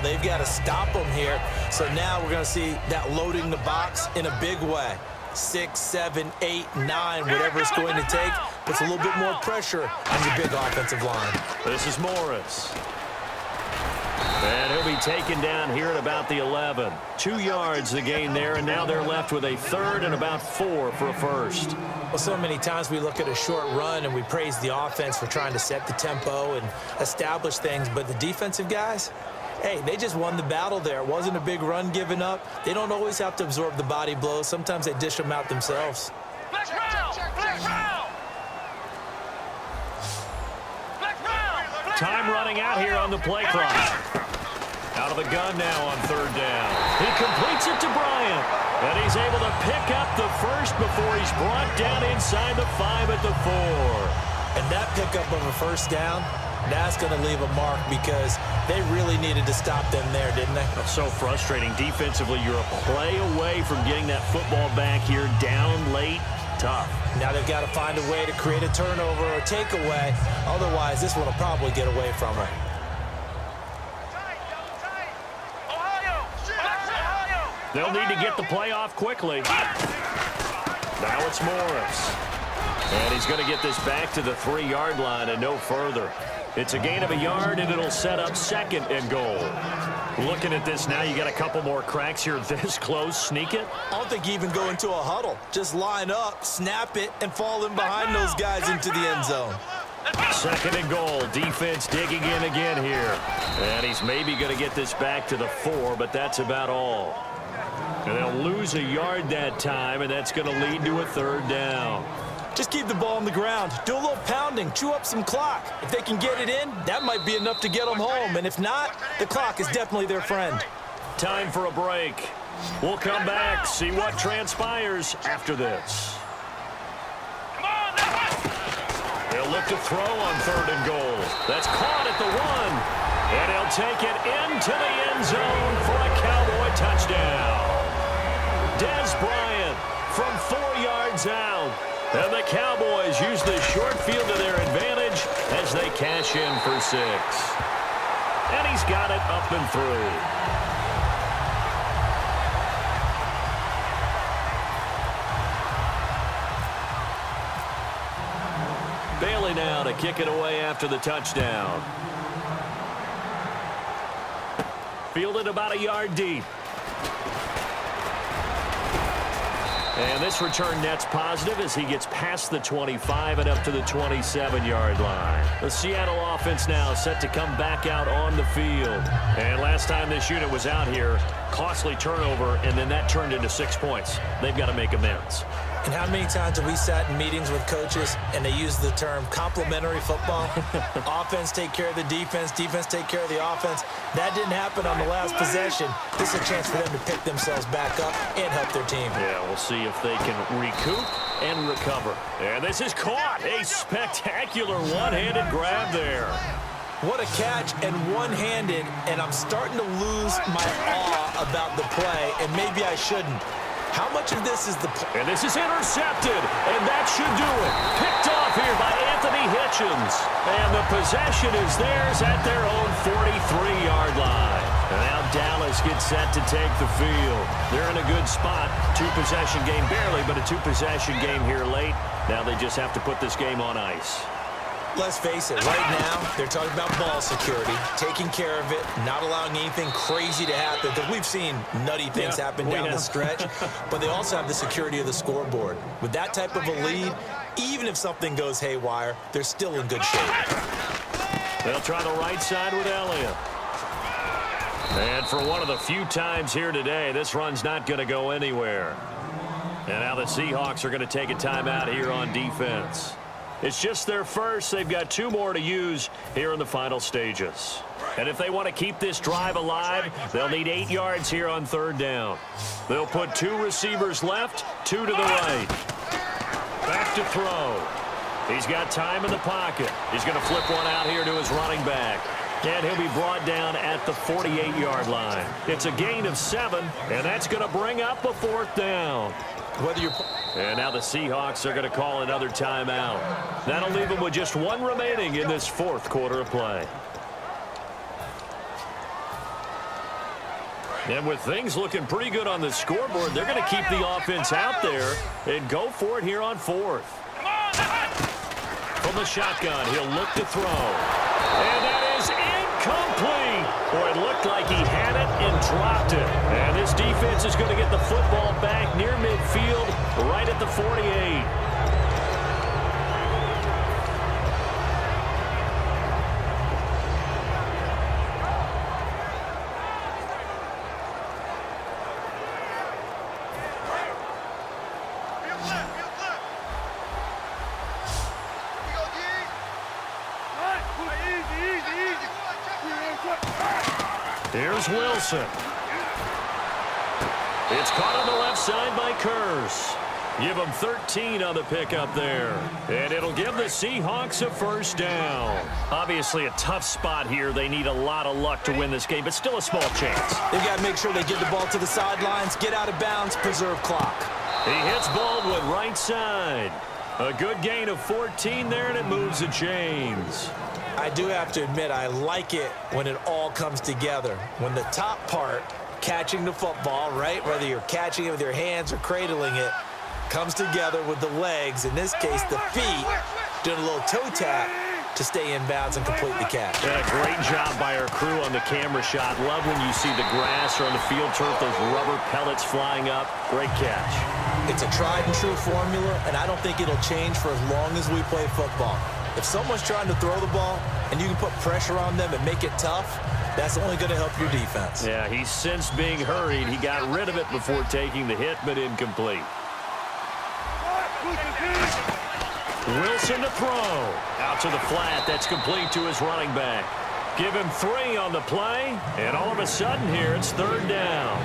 ball. They've got to stop them here. So now we're going to see that loading the box in a big way. 6, 7, 8, 9, whatever it's going to take, puts a little bit more pressure on your big offensive line. This is Morris. And he'll be taken down here at about the 11. 2 yards the gain there, and now they're left with a third and about 4 for a first. Well, so many times we look at a short run and we praise the offense for trying to set the tempo and establish things, but the defensive guys, hey, they just won the battle there. It wasn't a big run given up. They don't always have to absorb the body blows. Sometimes they dish them out themselves. Time running out here on the play clock. Out of the gun now on third down. He completes it to Bryant. And he's able to pick up the first before he's brought down inside the 5 at the 4. And that pickup of a first down, that's going to leave a mark because they really needed to stop them there, didn't they? That's so frustrating. Defensively, you're a play away from getting that football back here down late. Tough. Now they've got to find a way to create a turnover or takeaway. Otherwise, this one will probably get away from her. They'll need to get the play off quickly. Now it's Morris. And he's going to get this back to the 3-yard line and no further. It's a gain of a yard, and it'll set up 2nd and goal. Looking at this now, you got a couple more cracks here this close. Sneak it? I don't think you even go into a huddle. Just line up, snap it, and fall in behind those guys into the end zone. 2nd and goal. Defense digging in again here. And he's maybe going to get this back to the 4, but that's about all. And they'll lose a yard that time, and that's going to lead to a 3rd down. Just keep the ball on the ground. Do a little pounding. Chew up some clock. If they can get it in, that might be enough to get them home. And if not, the clock is definitely their friend. Time for a break. We'll come back, see what transpires after this. They'll look to throw on 3rd and goal. That's caught at the 1. And he'll take it into the end zone for a Cowboy touchdown. Des Bryant from 4 yards out. And the Cowboys use the short field to their advantage as they cash in for 6. And he's got it up and through. Bailey now to kick it away after the touchdown. Fielded about a yard deep. And this return net's positive as he gets past the 25 and up to the 27-yard line. The Seattle offense now set to come back out on the field. And last time this unit was out here, costly turnover, and then that turned into 6 points. They've got to make amends. And how many times have we sat in meetings with coaches and they use the term complementary football? Offense take care of the defense, defense take care of the offense. That didn't happen on the last possession. This is a chance for them to pick themselves back up and help their team. Yeah, we'll see if they can recoup and recover. And this is caught. A spectacular one-handed grab there. What a catch and one-handed, and I'm starting to lose my awe about the play, and maybe I shouldn't. How much of this is the play? And this is intercepted, and that should do it. Picked off here by Anthony Hitchens. And the possession is theirs at their own 43-yard line. And now Dallas gets set to take the field. They're in a good spot. 2-possession game barely, but a 2-possession game here late. Now they just have to put this game on ice. Let's face it, right now, they're talking about ball security, taking care of it, not allowing anything crazy to happen, because we've seen nutty things happen down the stretch, but they also have the security of the scoreboard. With that type of a lead, even if something goes haywire, they're still in good shape. They'll try the right side with Elliott. And for one of the few times here today, this run's not going to go anywhere. And now the Seahawks are going to take a timeout here on defense. It's just their first. They've got 2 more to use here in the final stages. And if they want to keep this drive alive, they'll need 8 yards here on 3rd down. They'll put 2 receivers left, 2 to the right. Back to throw. He's got time in the pocket. He's going to flip one out here to his running back. And he'll be brought down at the 48-yard line. It's a gain of 7, and that's going to bring up a 4th down. And now the Seahawks are going to call another timeout. That'll leave them with just 1 remaining in this 4th quarter of play. And with things looking pretty good on the scoreboard, they're going to keep the offense out there and go for it here on fourth. From the shotgun, he'll look to throw. And that is incomplete. Boy, it looked like he had it and dropped it. And this defense is going to get the football back near midfield, right at the 48. Here's Wilson. It's caught on the left side by Kurz. Give them 13 on the pickup there. And it'll give the Seahawks a first down. Obviously a tough spot here. They need a lot of luck to win this game, but still a small chance. They've got to make sure they get the ball to the sidelines, get out of bounds, preserve clock. He hits Baldwin right side. A good gain of 14 there, and it moves the chains. I do have to admit, I like it when it all comes together. When the top part, catching the football, right, whether you're catching it with your hands or cradling it, comes together with the legs, in this case the feet, doing a little toe tap to stay in bounds and complete the catch. And a great job by our crew on the camera shot. Love when you see the grass or on the field turf, those rubber pellets flying up. Great catch. It's a tried and true formula, and I don't think it'll change for as long as we play football. If someone's trying to throw the ball and you can put pressure on them and make it tough, that's only going to help your defense. Yeah, he's since being hurried. He got rid of it before taking the hit, but incomplete. Wilson to throw. Out to the flat. That's complete to his running back. Give him 3 on the play, and all of a sudden here it's third down.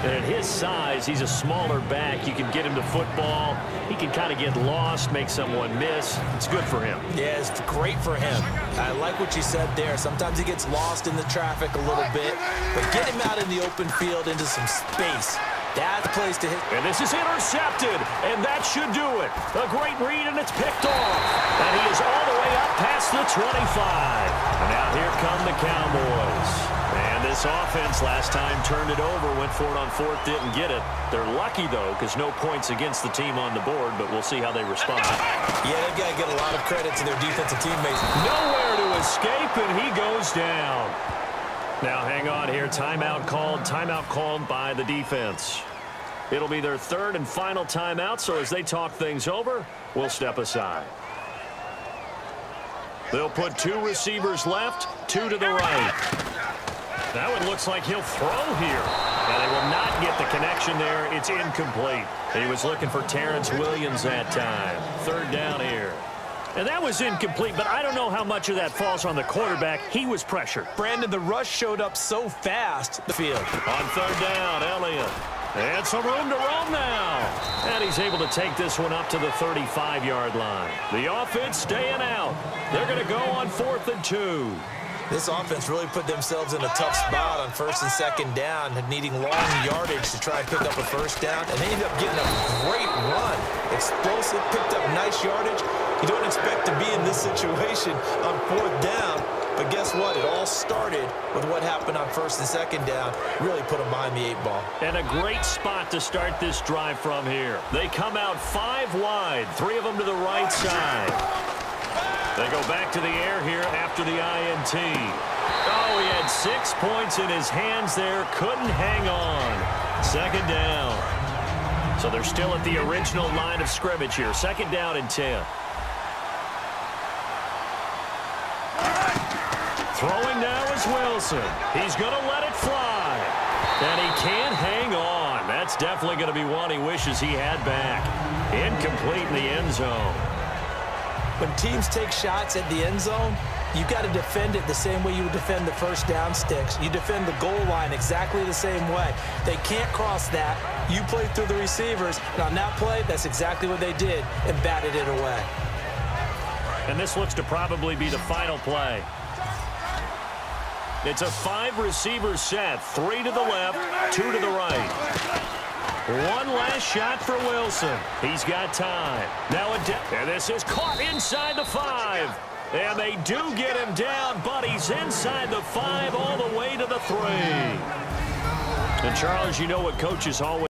And at his size, he's a smaller back. You can get him to football. He can kind of get lost, make someone miss. It's good for him. Yeah, it's great for him. I like what you said there. Sometimes he gets lost in the traffic a little bit, but get him out in the open field into some space. That's the place to hit. And this is intercepted, and that should do it. A great read, and it's picked off. And he is all the way up past the 25. And now here come the Cowboys. And this offense last time turned it over, went for it on fourth, didn't get it. They're lucky, though, because no points against the team on the board, but we'll see how they respond. Yeah, they've got to get a lot of credit to their defensive teammates. Nowhere to escape, and he goes down. Now, hang on here. Timeout called by the defense. It'll be their third and final timeout, so as they talk things over, we'll step aside. They'll put 2 receivers left, 2 to the right. Now it looks like he'll throw here. Now they will not get the connection there. It's incomplete. He was looking for Terrence Williams that time. Third down here. And that was incomplete, but I don't know how much of that falls on the quarterback. He was pressured. Brandon, the rush showed up so fast. The field. On third down, Elliott. And some room to roam now. And he's able to take this one up to the 35-yard line. The offense staying out. They're going to go on 4th and 2. This offense really put themselves in a tough spot on 1st and 2nd down, needing long yardage to try and pick up a first down, and they ended up getting a great run. Explosive, picked up nice yardage. You don't expect to be in this situation on 4th down, but guess what? It all started with what happened on 1st and 2nd down. Really put them behind the 8 ball. And a great spot to start this drive from here. They come out 5 wide, 3 of them to the right side. They go back to the air here after the INT. Oh, he had 6 points in his hands there. Couldn't hang on. 2nd down. So they're still at the original line of scrimmage here. 2nd down and 10. Throwing now is Wilson. He's going to let it fly. And he can't hang on. That's definitely going to be one he wishes he had back. Incomplete in the end zone. When teams take shots at the end zone, you've got to defend it the same way you would defend the first down sticks. You defend the goal line exactly the same way. They can't cross that. You play through the receivers. And on that play, that's exactly what they did and batted it away. And this looks to probably be the final play. It's a 5-receiver set. 3 to the left, 2 to the right. One last shot for Wilson. He's got time. Now and this is caught inside the 5. And they do get him down, but he's inside the 5 all the way to the 3. And, Charles, you know what coaches always